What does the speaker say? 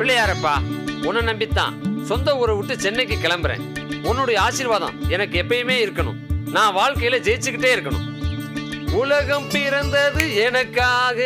பிள்ளையாரப்பா, உன்னை நம்பித்தான் சொந்த ஊரை விட்டு சென்னைக்கு கிளம்புறேன். உன்னுடைய ஆசீர்வாதம் எனக்கு எப்பயுமே இருக்கணும். நான் வாழ்க்கையில ஜெயிச்சுக்கிட்டே இருக்கணும். உலகம் பிறந்தது எனக்காக.